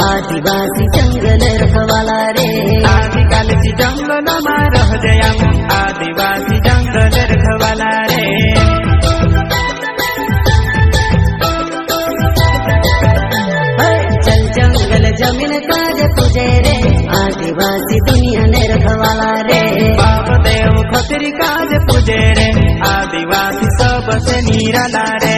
आदिवासी जंगल रखवाला रे, आदिकाल सी जंगल में रह जया आदिवासी जंगल रखवाला रे। चल जंगल जमीन काज तुझे रे, आदिवासी दुनिया ने रखवाला रे। बाप देव खतरी काज पूजे रे, आदिवासी सबसे निराला रे।